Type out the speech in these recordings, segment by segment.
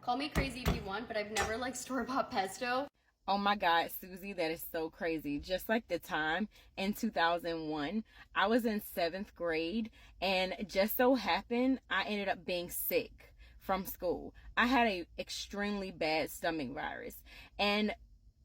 Call me crazy if you want, but I've never liked store-bought pesto. Oh my God, Susie, that is so crazy. Just like the time in 2001, I was in 7th grade, and just so happened I ended up being sick from school. I had a extremely bad stomach virus, and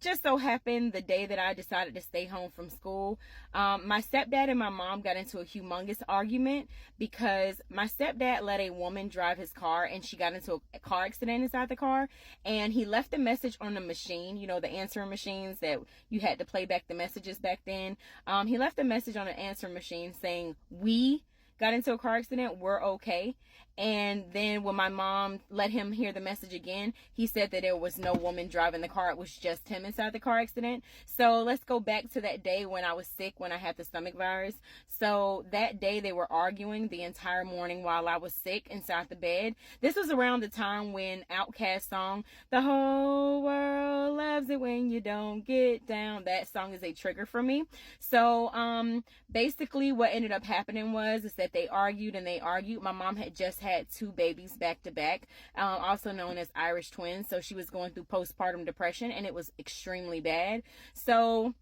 just so happened the day that I decided to stay home from school, my stepdad and my mom got into a humongous argument because my stepdad let a woman drive his car, and she got into a car accident inside the car, and he left a message on the machine, you know, the answering machines that you had to play back the messages back then. He left a message on the answering machine saying, "We got into a car accident, we're okay." And then when my mom let him hear the message again, he said that there was no woman driving the car. It was just him inside the car accident. So let's go back to that day when I was sick, when I had the stomach virus. So that day they were arguing the entire morning while I was sick inside the bed. This was around the time when Outkast's song, "The Whole World Loves It When You Don't Get Down," that song is a trigger for me. So basically what ended up happening was that they argued and they argued. My mom had just had 2 babies back to back, also known as Irish twins. So she was going through postpartum depression, and it was extremely bad. So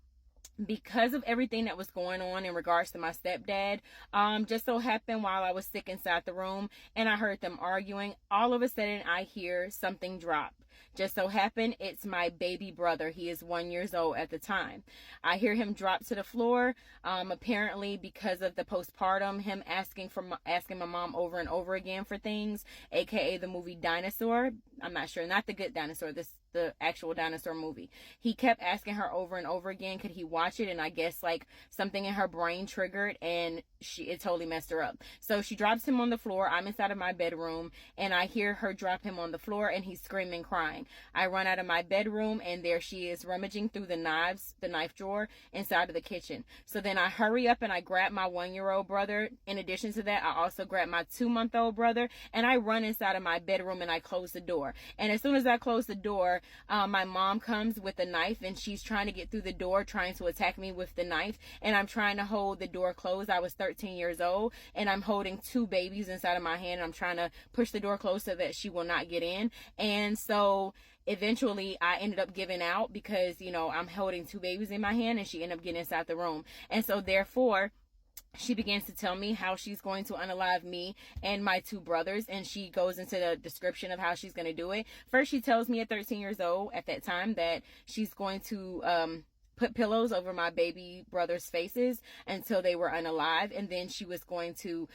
because of everything that was going on in regards to my stepdad, just so happened while I was sick inside the room and I heard them arguing, all of a sudden I hear something drop. Just so happened it's my baby brother. He is 1 year old at the time. I hear him drop to the floor, apparently because of the postpartum, him asking my mom over and over again for things, aka the movie Dinosaur. I'm not sure, not the good dinosaur, the actual dinosaur movie. He kept asking her over and over again, could he watch it? And I guess like something in her brain triggered, and it totally messed her up. So she drops him on the floor. I'm inside of my bedroom, and I hear her drop him on the floor, and he's screaming, crying. I run out of my bedroom, and there she is rummaging through the knife drawer inside of the kitchen. So then I hurry up and I grab my 1-year-old brother. In addition to that, I also grab my 2-month-old brother, and I run inside of my bedroom and I close the door. And as soon as I close the door, my mom comes with a knife, and she's trying to get through the door, trying to attack me with the knife, and I'm trying to hold the door closed. I was 13 years old, and I'm holding 2 babies inside of my hand, and I'm trying to push the door closed so that she will not get in. And so eventually I ended up giving out because, you know, I'm holding 2 babies in my hand, and she ended up getting inside the room. And so therefore she begins to tell me how she's going to unalive me and my 2 brothers, and she goes into the description of how she's going to do it. First, she tells me at 13 years old at that time that she's going to put pillows over my baby brothers' faces until they were unalive, and then she was going to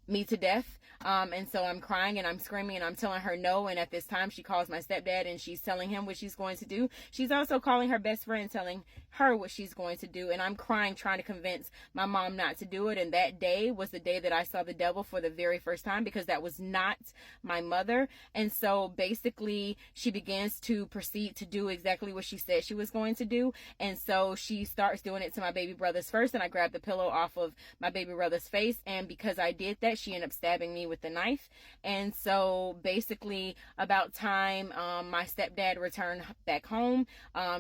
me to death. And so I'm crying and I'm screaming and I'm telling her no. And at this time she calls my stepdad and she's telling him what she's going to do. She's also calling her best friend, telling her what she's going to do. And I'm crying, trying to convince my mom not to do it. And that day was the day that I saw the devil for the very first time, because that was not my mother. And so basically she begins to proceed to do exactly what she said she was going to do. And so she starts doing it to my baby brothers first, and I grabbed the pillow off of my baby brother's face. And because I did that, she ended up stabbing me with the knife. And so basically about time my stepdad returned back home,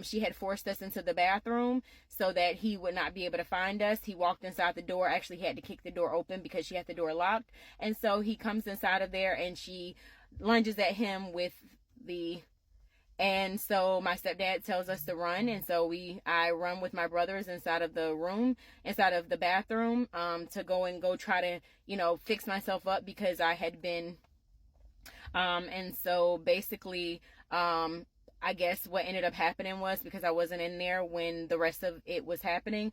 she had forced us into the bathroom so that he would not be able to find us. He walked inside the door. Actually, he had to kick the door open because she had the door locked. And so he comes inside of there and she lunges at him with and so my stepdad tells us to run, and so I run with my brothers inside of the bathroom, to go try to, you know, fix myself up because I had been, and so basically, I guess what ended up happening was, because I wasn't in there when the rest of it was happening,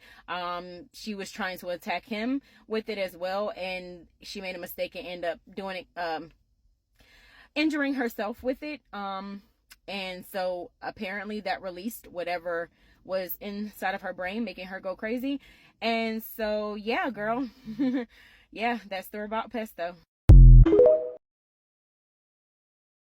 she was trying to attack him with it as well, and she made a mistake and ended up doing it, injuring herself with it. And so apparently that released whatever was inside of her brain, making her go crazy. And so, yeah, girl. Yeah, that's the story about pesto.